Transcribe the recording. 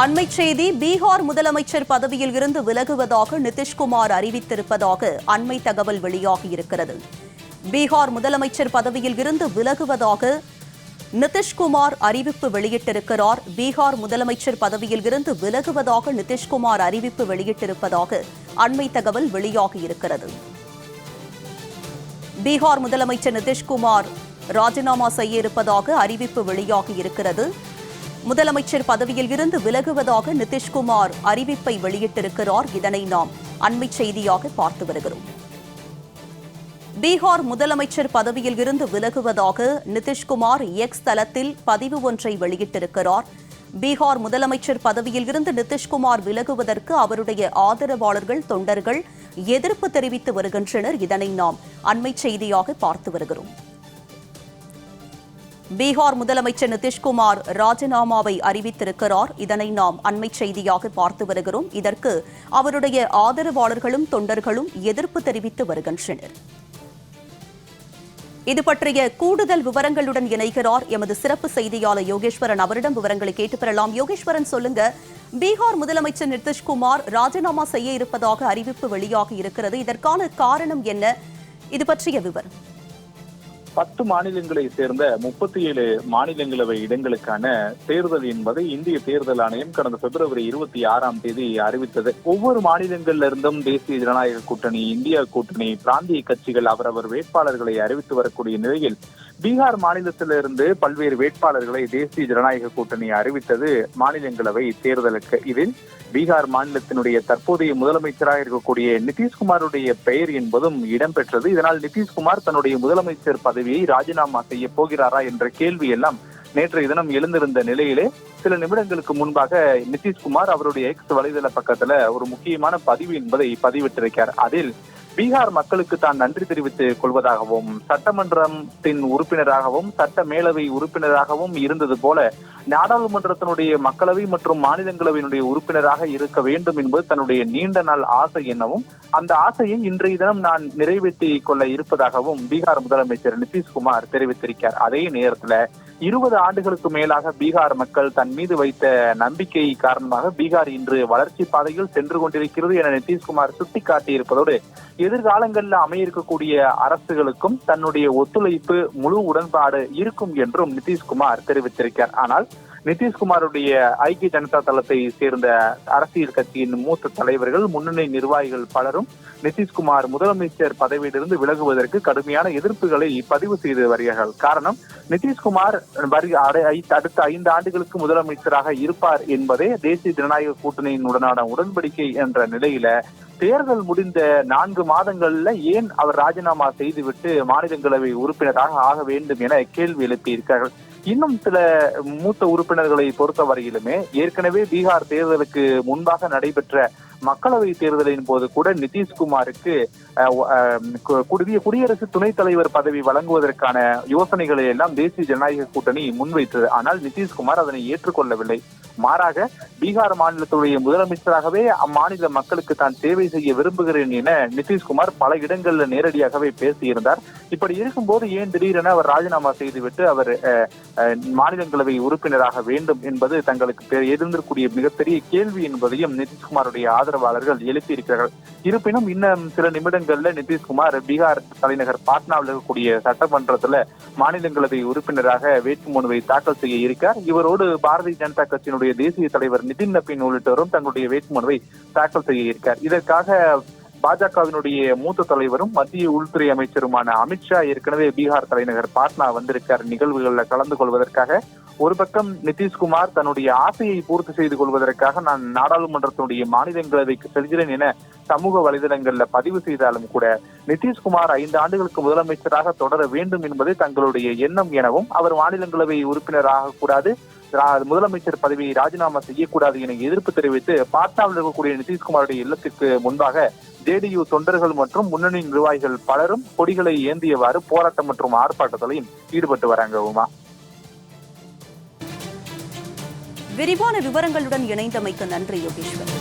அண்மை செய்தி, பீகார் முதலமைச்சர் பதவியில் இருந்து விலகுவதாக நிதிஷ்குமார் அறிவித்திருப்பதாக அண்மை தகவல் வெளியாகியிருக்கிறது. பீகார் முதலமைச்சர் பதவியில் இருந்து விலகுவதாக நிதிஷ்குமார் அறிவிப்பு வெளியிட்டிருக்கிறார். பீகார் முதலமைச்சர் பதவியில் இருந்து விலகுவதாக நிதிஷ்குமார் அறிவிப்பு வெளியிட்டிருப்பதாக அண்மை தகவல் வெளியாகியிருக்கிறது. பீகார் முதலமைச்சர் நிதிஷ்குமார் ராஜினாமா செய்ய இருப்பதாக அறிவிப்பு வெளியாகியிருக்கிறது. முதலமைச்சர் பதவியில் இருந்து விலகுவதாக நிதிஷ்குமார் அறிவிப்பை வெளியிட்டிருக்கிறார். இதனை நாம் அண்மை செய்தியாக பார்த்து வருகிறோம். பீகார் முதலமைச்சர் பதவியில் இருந்து விலகுவதாக நிதிஷ்குமார் எக்ஸ் தளத்தில் பதிவு ஒன்றை வெளியிட்டிருக்கிறார். பீகார் முதலமைச்சர் பதவியில் இருந்து நிதிஷ்குமார் விலகுவதற்கு அவருடைய ஆதரவாளர்கள், தொண்டர்கள் எதிர்ப்பு தெரிவித்து வருகின்றனர். இதனை நாம் அண்மை செய்தியாக பார்த்து வருகிறோம். பீகார் முதலமைச்சர் நிதிஷ்குமார் ராஜினாமாவை அறிவித்திருக்கிறார். இதனை நாம் அண்மை செய்தியாக பார்த்து வருகிறோம். இதற்கு அவருடைய ஆதரவாளர்களும் தொண்டர்களும் எதிர்ப்பு தெரிவித்து வருகின்றனர். இது பற்றிய கூடுதல் விவரங்களுடன் இணைகிறார் எமது சிறப்பு செய்தியாளர் யோகேஸ்வரன். அவரிடம் விவரங்களை கேட்டு பெறலாம். யோகேஸ்வரன், சொல்லுங்க, பீகார் முதலமைச்சர் நிதிஷ்குமார் ராஜினாமா செய்ய இருப்பதாக அறிவிப்பு வெளியாகி இருக்கிறது. இதற்கான காரணம் என்ன? இது பற்றிய விவரம். 10 மாநிலங்களை சேர்ந்த 37 மாநிலங்களவை இடங்களுக்கான தேர்தல் என்பதை இந்திய தேர்தல் ஆணையம் கடந்த பிப்ரவரி 26ஆம் தேதி அறிவித்தது. ஒவ்வொரு மாநிலங்களில் இருந்தும் தேசிய ஜனநாயக கூட்டணி, இந்தியா கூட்டணி, பிராந்திய கட்சிகள் அவரவர் வேட்பாளர்களை அறிவித்து வரக்கூடிய நிலையில் பீகார் மாநிலத்திலிருந்து பல்வேறு வேட்பாளர்களை தேசிய ஜனநாயக கூட்டணி அறிவித்தது மாநிலங்களவை தேர்தலுக்கு. இதில் பீகார் மாநிலத்தினுடைய தற்போதைய முதலமைச்சராக இருக்கக்கூடிய நிதிஷ்குமாருடைய பெயர் என்பதும் இடம்பெற்றது. இதனால் நிதிஷ்குமார் தன்னுடைய முதலமைச்சர் பதவியை ராஜினாமா செய்ய போகிறாரா என்ற கேள்வி எல்லாம் நேற்றைய தினம் எழுந்திருந்த நிலையிலே சில நிமிடங்களுக்கு முன்பாக நிதிஷ்குமார் அவருடைய எக்ஸ் வலைதள பக்கத்துல ஒரு முக்கியமான பதிவு என்பதை பதிவிட்டிருக்கிறார். அதில் பீகார் மக்களுக்கு தான் நன்றி தெரிவித்துக் கொள்வதாகவும், சட்டமன்றத்தின் உறுப்பினராகவும் சட்ட மேலவை உறுப்பினராகவும் இருந்தது போல நாடாளுமன்றத்தினுடைய மக்களவை மற்றும் மாநிலங்களவையினுடைய உறுப்பினராக இருக்க வேண்டும் என்பது தன்னுடைய நீண்ட நாள் ஆசை எனவும், அந்த ஆசையை இன்றைய தினம் நான் நிறைவேற்றிக் கொள்ள இருப்பதாகவும் பீகார் முதலமைச்சர் நிதிஷ்குமார் தெரிவித்திருக்கிறார். அதே நேரத்துல 20 ஆண்டுகளுக்கு மேலாக பீகார் மக்கள் தன் மீது வைத்த நம்பிக்கை காரணமாக பீகார் இன்று வளர்ச்சி பாதையில் சென்று கொண்டிருக்கிறது என நிதிஷ்குமார் சுட்டிக்காட்டியிருப்பதோடு, எதிர்காலங்களில் அமைய இருக்கக்கூடிய அரசுகளுக்கும் தன்னுடைய ஒத்துழைப்பு, முழு உடன்பாடு இருக்கும் என்றும் நிதிஷ்குமார் தெரிவித்திருக்கிறார். ஆனால் நிதிஷ்குமாருடைய ஐக்கிய ஜனதா தளத்தை சேர்ந்த அரசியல் கட்சியின் மூத்த தலைவர்கள், முன்னணி நிர்வாகிகள் பலரும் நிதிஷ்குமார் முதலமைச்சர் பதவியிலிருந்து விலகுவதற்கு கடுமையான எதிர்ப்புகளை பதிவு செய்து வருகிறார்கள். காரணம், நிதிஷ்குமார் அடுத்த 5 ஆண்டுகளுக்கு முதலமைச்சராக இருப்பார் என்பதே தேசிய ஜனநாயக கூட்டணியினுடனான உடன்படிக்கை என்ற நிலையில தேர்தல் முடிந்த 4 மாதங்கள்ல ஏன் அவர் ராஜினாமா செய்துவிட்டு மாநிலங்களவை உறுப்பினராக ஆக வேண்டும் என கேள்வி எழுப்பியிருக்கிறார்கள். இன்னும் சில மூத்த உறுப்பினர்களை பொறுத்தவரையிலுமே ஏற்கனவே பீகார் தேர்தலுக்கு முன்பாக நடைபெற்ற மக்களவை தேர்தலின் போது கூட நிதிஷ்குமாருக்கு குடியரசு துணைத் தலைவர் பதவி வழங்குவதற்கான யோசனைகளை எல்லாம் தேசிய ஜனநாயக கூட்டணி முன்வைத்தது. ஆனால் நிதிஷ்குமார் அதனை ஏற்றுக்கொள்ளவில்லை. மாறாக பீகார் மாநிலத்துடைய முதலமைச்சராகவே அம்மாநில மக்களுக்கு தான் சேவை செய்ய விரும்புகிறேன் என நிதிஷ்குமார் பல இடங்களில் நேரடியாகவே பேசியிருந்தார். இப்படி இருக்கும்போது ஏன் திடீரென அவர் ராஜினாமா செய்துவிட்டு அவர் மாநிலங்களவை உறுப்பினராக வேண்டும் என்பது தங்களுக்கு எழுந்திருக்கூடிய மிகப்பெரிய கேள்வி என்பதையும் நிதிஷ்குமாருடைய ஆதரவாளர்கள் எழுப்பியிருக்கிறார்கள். இருப்பினும் இன்னும் சில நிமிடங்கள்ல நிதிஷ்குமார் பீகார் தலைநகர் பாட்னாவில் இருக்கக்கூடிய சட்டமன்றத்துல மாநிலங்களவை உறுப்பினராக வேட்புமனுவை தாக்கல் செய்ய இருக்கிறார். இவரோடு பாரதிய ஜனதா கட்சியினுடைய தேசிய தலைவர் நிதின் நபீன் உள்ளிட்டோரும் தங்களுடைய வேட்புமனுவை தாக்கல் செய்ய இருக்கிறார். இதற்காக பாஜகவினுடைய மூத்த தலைவரும் மத்திய உள்துறை அமைச்சருமான அமித்ஷா ஏற்கனவே பீகார் தலைநகர் பாட்னா வந்திருக்கார் நிகழ்வுகளில் கலந்து கொள்வதற்காக. ஒரு பக்கம் நிதிஷ்குமார் தன்னுடைய ஆசையை பூர்த்தி செய்து கொள்வதற்காக நான் நாடாளுமன்றத்தினுடைய மாநிலங்களவைக்கு செல்கிறேன் என சமூக வலைதளங்கள்ல பதிவு செய்தாலும் கூட நிதிஷ்குமார் 5 ஆண்டுகளுக்கு முதலமைச்சராக தொடர வேண்டும் என்பது தங்களுடைய எண்ணம் எனவும், அவர் மாநிலங்களவை உறுப்பினராக கூடாது, முதலமைச்சர் பதவியை ராஜினாமா செய்யக்கூடாது என எதிர்ப்பு தெரிவித்து பாட்னாவில் இருக்கக்கூடிய நிதிஷ்குமாருடைய இல்லத்திற்கு முன்பாக ஜேடியு தொண்டர்கள் மற்றும் முன்னணி நிர்வாகிகள் பலரும் கொடிகளை ஏந்தியவாறு போராட்டம் மற்றும் ஆர்ப்பாட்டத்திலையும் ஈடுபட்டு வராங்க. உமா, விரிவான விவரங்களுடன் இணைந்தமைக்கு நன்றி யோகேஸ்வர்.